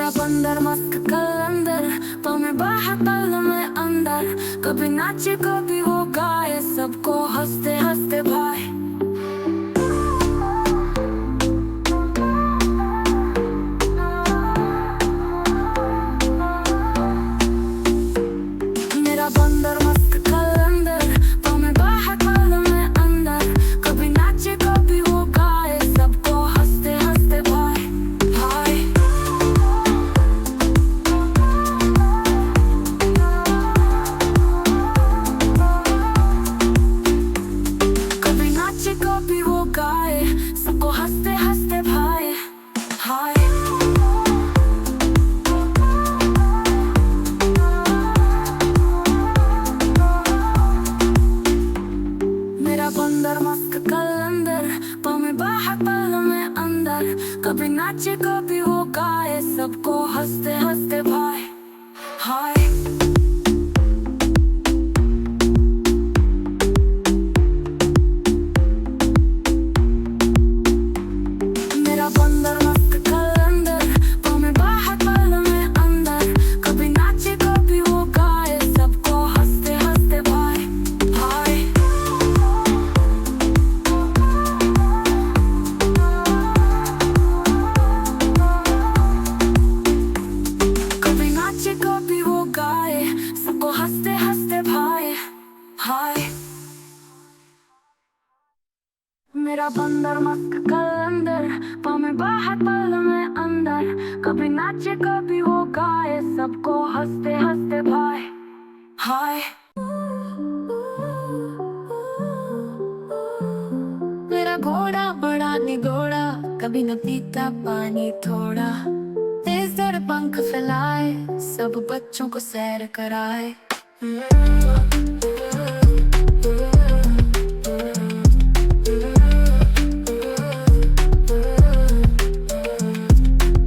मेरा बंदर मस्त कलंदर, पल बाहर पल में अंदर। कभी नाचे कभी वो गाए, सबको हंसते हंसते भाई। मेरा बंदर मस्त कलंदर, पल बाहर पल में अंदर। कभी नाचे कभी वो गाए, सबको हंसते हंसते भाई भाई। कभी नाचे कभी वो गाए, सबको हंसते हंसते भाई हाय। मेरा बंदर मस्त कलंदर, पल में बाहर पल में अंदर। कभी नाचे कभी वो गाए, सबको हंसते हंसते भाई हाय। मेरा बंदर मस्त कलंदर, पल में बाहर पल में अंदर। कभी नाचे कभी वो गाए, सबको हंसते हंसते भाई हाय। कभी नाचे कभी वो गाए, सबको हंसते हंसते भाई हाय। मेरा बंदर मस्त कलंदर, पल में बाहर पल में अंदर। कभी नाचे कभी वो गाए, सबको हंसते हंसते भाई हाय। मेरा घोड़ा बड़ा निगोड़ा, कभी न पीता पानी थोड़ा। तेज दर पंख फैलाए, सब बच्चों को सैर कराए।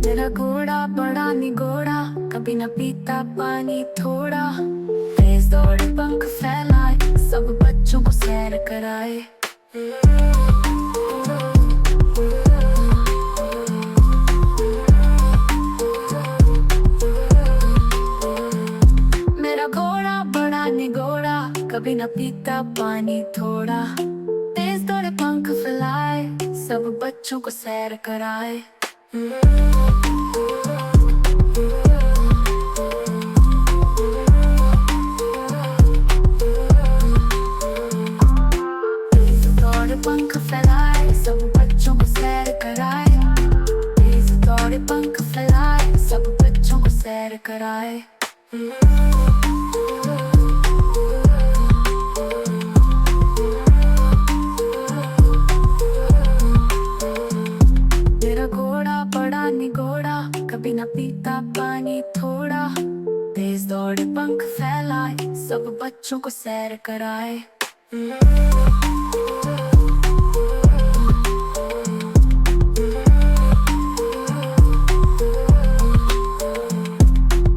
मेरा घोड़ा बड़ा निगोड़ा, कभी न पीता पानी थोड़ा। तेज दौड़ पंख फैलाए, सब बच्चों को सैर कराए। मेरा घोड़ा बड़ा निगोड़ा, कभी न पीता पानी थोड़ा। तेज दौड़े पंख फैलाए, सब बच्चों को सैर कराए। तेज दौड़े पंख फैलाए, सब बच्चों को सैर कराए। तेज दौड़े पंख फैलाए, सब बच्चों को सैर कराए। मेरा घोड़ा बड़ा निगोड़ा, कभी न पीता पानी थोड़ा। तेज दौड़े पंख फैलाए, सब बच्चों को सैर कराए।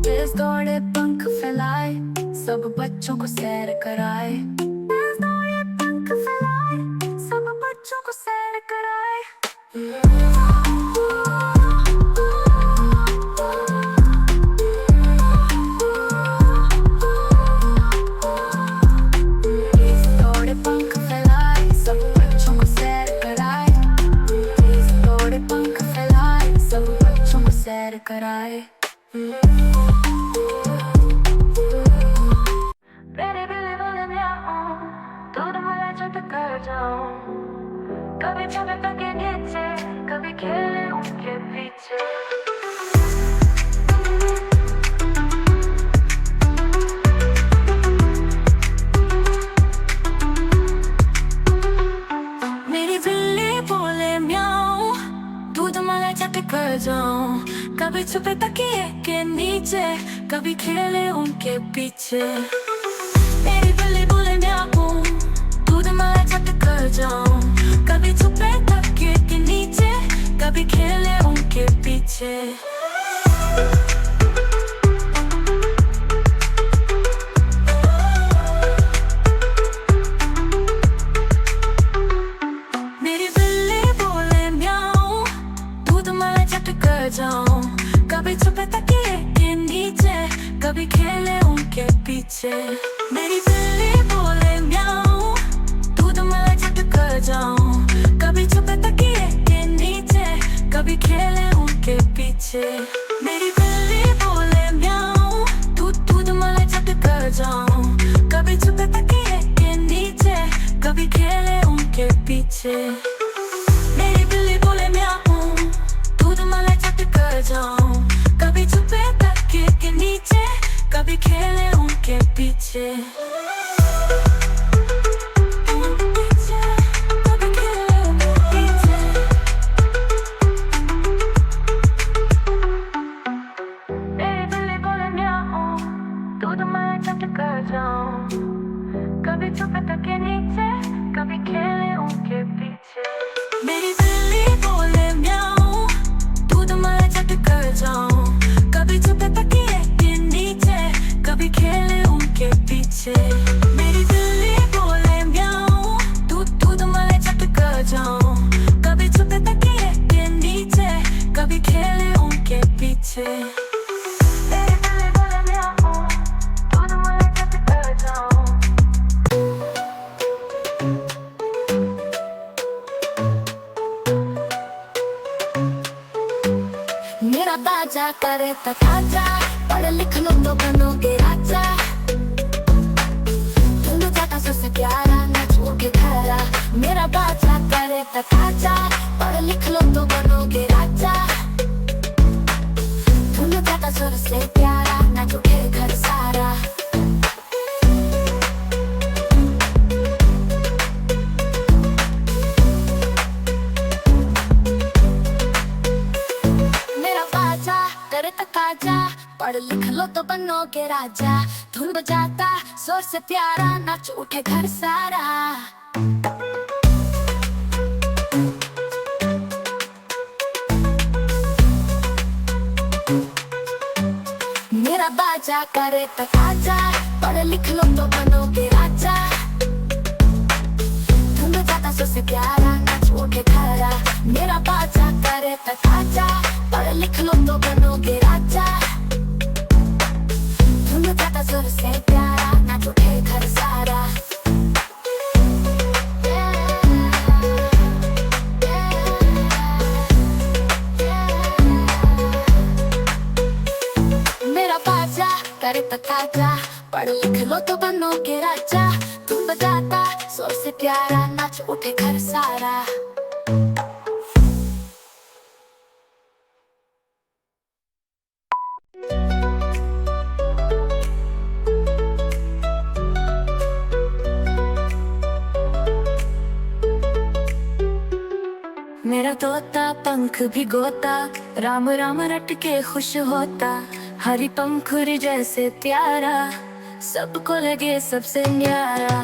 तेज दौड़े पंख फैलाए, सब बच्चों को सैर कराए। तेज दौड़े पंख फैलाए, सब बच्चों को सैर कराए। तेज दौड़े पंख फैलाए, सब बच्चों को सैर कराए। तेज दौड़े पंख फैलाए, सब बच्चों को सैर कराए। मेरे बिल्ली बोले म्याऊं, दूध मलाई चट कर जाऊं। कभी छपे तक के नीचे, कभी खेले उनके पीछे। मेरी बिल्ली बोले म्याऊं, दूध मलाई चट कर जाऊं। कभी छुपे तकिए के नीचे, कभी खेले उनके पीछे। मेरी बिल्ली बोले म्याऊं, दूध मलाई चट कर जाऊं। कभी छुपे तकिए के नीचे, कभी खेले उनके पीछे। मेरी बिल्ली बोले म्याऊं, दूध मलाई चट कर जाऊं। कभी छुपे छुपे तकिए नीचे, कभी खेले उनके पीछे। मेरी बिल्ली बोले म्याऊं, दूध मारे चट कर जाऊं, कभी छुपे तकिए के नीचे, कभी खेले उनके पीछे। मेरी बिल्ली बोले म्याऊं, दूध मारे चट कर जाऊं, कभी छुपे तकिए के नीचे, कभी खेले उनके पीछे। मेरी बिल्ली बोले म्याऊं, दूध मारे चट कर जाऊं। मेरा बाजा करे तो खाजा, पढ़ लिख लो तो बनोगे राजा। तुम जाता सबसे प्यारा, ना छोड़ के खरा। मेरा बाजा करे तो खाजा, पढ़ लिख लो तो बनोगे राजा। तुम जाता सबसे प्यारा, ना छोड़ के घर सारा। करे तकाजा, पढ़ लिख लो तो बनोगे राजा। धुन बजाता जोर से प्यारा, नाच उठे घर सारा। मेरा बाजा करे तकाजा, पढ़ लिख लो तो बनोगे राजा। धुन बजाता जोर से प्यारा, नाच उठे घरा। मेरा बाजा करे तकाजा, पढ़ लिख लो तो बनोगे राजा। तुम जाता जोर से प्यारा, नाच उठे घर सारा। मेरा बाजा करे तकाजा, पढ़ लिख लो तो बनोगे राजा। तुम बजाता जोर से प्यारा, नाच उठे घर सारा। मेरा तोता पंख भिगोता, राम राम रट के खुश होता। हरी पंखुरी जैसे प्यारा, सबको लगे सबसे न्यारा।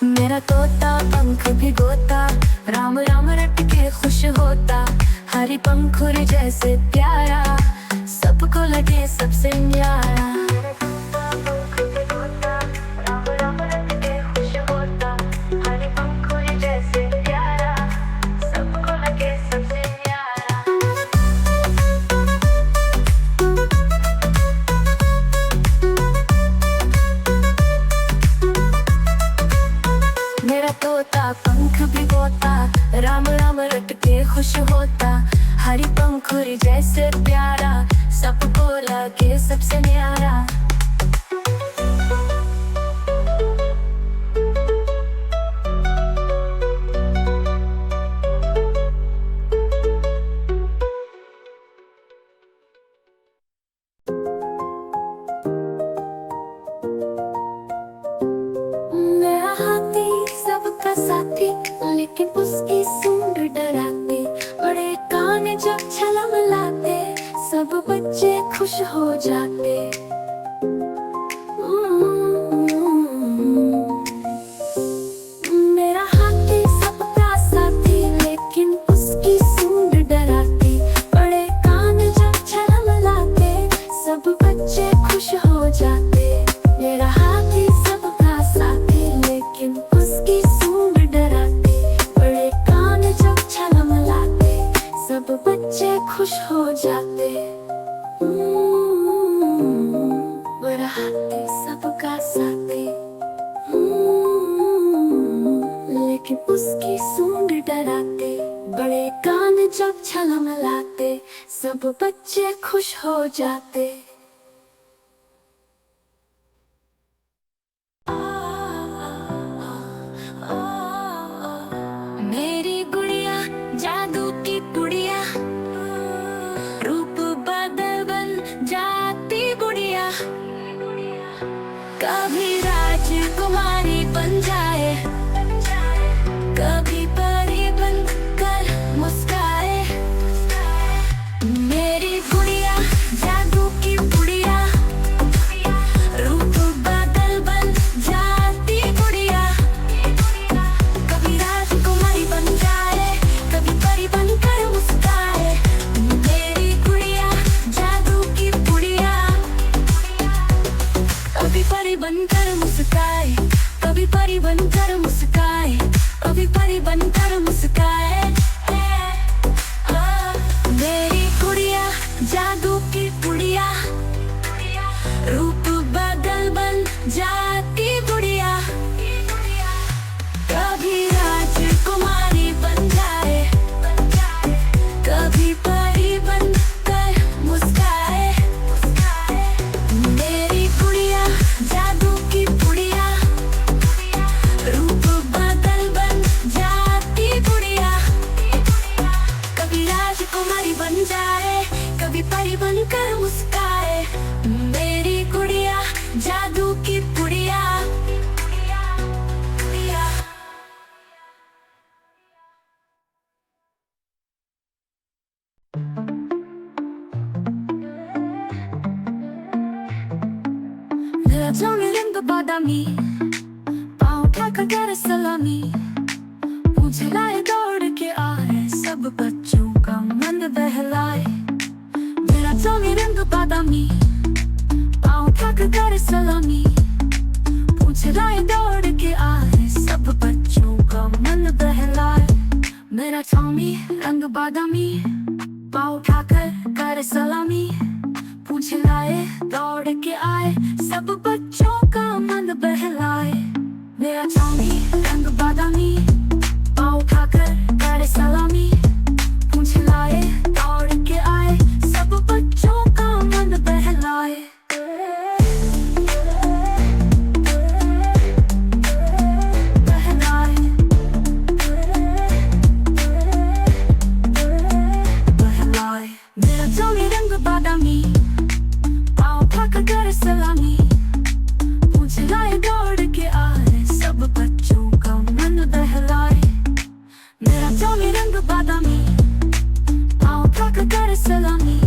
मेरा तोता पंख भिगोता, राम राम रट के खुश होता। हरी पंखुरी जैसे प्यारा, सबको लगे सबसे न्यारा। राम राम रट के खुश होता, हरी पंखुरी जैसे प्यारा, सबको लगे सबसे न्यारा। मेरा तोता पंख भिगोता, राम राम रट के खुश होता। हरी पंखुरी जैसे प्यारा, सबको लगे सबसे न्यारा। मेरा हाथी सबका साथी, लेकिन उसकी सूंड डराती। बड़े कान जब छलमलाते, सब बच्चे खुश हो जाते। मेरा हाथी सबका साथी, लेकिन उसकी सूंड डराती। बड़े कान जब छलमलाते, सब बच्चे खुश हो जाते। मेरा हाथी सबका साथी, लेकिन उसकी सूंड डराती। बड़े कान जब छलमलाते, सब बच्चे खुश हो जाते। मेरा हाथी सबका साथी, लेकिन उसकी सूंड डराते। बड़े कान जब छलमलाते, सब बच्चे खुश हो जाते। मेरी गुड़िया जादू की गुड़िया, रूप बदल बन जाती गुड़िया कभी राजकुमारी बन जाए, कभी परी बनकर मुस्काए। मेरी गुड़िया जादू की गुड़िया, रूप बदल बन जाती गुड़िया। कभी राजकुमारी बन जाए, कभी परी बनकर मुस्काए। मेरी गुड़िया जादू की गुड़िया, कभी परी बनकर मुस्काए, कभी परी बनकर मुस्काए, कभी परी बनकर मुस्काए। मेरी गुड़िया जादू की गुड़िया, रूप बदल बन जाती गुड़िया। कभी राजकुमारी बन जाए, कभी परी बनकर मुस्काए। मेरी गुड़िया जादू की गुड़िया, रूप बदल बन जाती गुड़िया। कभी राजकुमारी बन जाए, कभी परी बनकर मुस्काए। मेरी गुड़िया जादू की गुड़िया। मेरा जामुन रंग बादामी, पाँव उठाकर करे सलामी। मुझे लाए दौड़ के आए, सब बच्चों का मन बहलाए। मेरा जामुन रंग बादामी, पाँव उठाकर करे सलामी। मुझे लाए दौड़ के आए, सब बच्चों का मन बहलाए। मेरा जामुन रंग बादामी, पाँव उठाकर करे सलामी। पूछे लाए दौड़ के आए, सब बच्चों का मन बहलाए। मेरा जामुन रंग बादामी, पाँव उठाकर करे सलामी। पूछे लाए दौड़ के आए, सब बच्चों का मन बहलाए। मेरा जामुन रंग बादामी, पाँव उठाकर करे सलामी। मुझे लाए दौड़ के आए, सब बच्चों का मन बहलाए। मेरा जामुन रंग बादामी, पाँव उठाकर करे सलामी।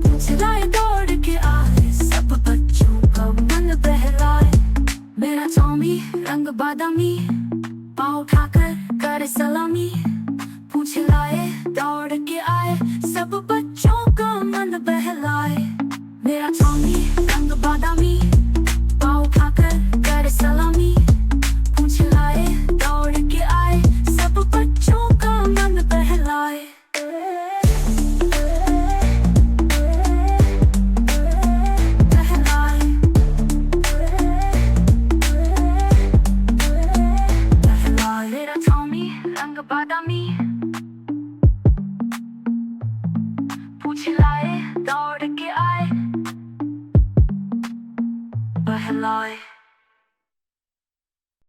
मुझे लाए दौड़ के आए, सब बच्चों का मन बहलाए। मेरा जामुन रंग बादामी, पाँव उठाकर करे सलामी। पूछे लाए दौड़ के आए, सब बच्चों का मन बहलाए। मेरा जामुन रंग बादामी, पाँव उठाकर करे सलामी। पूछे लाए दौड़ के आए, सब बच्चों का मन बहलाए। मेरा जामुन रंग बादामी, पूछे लाए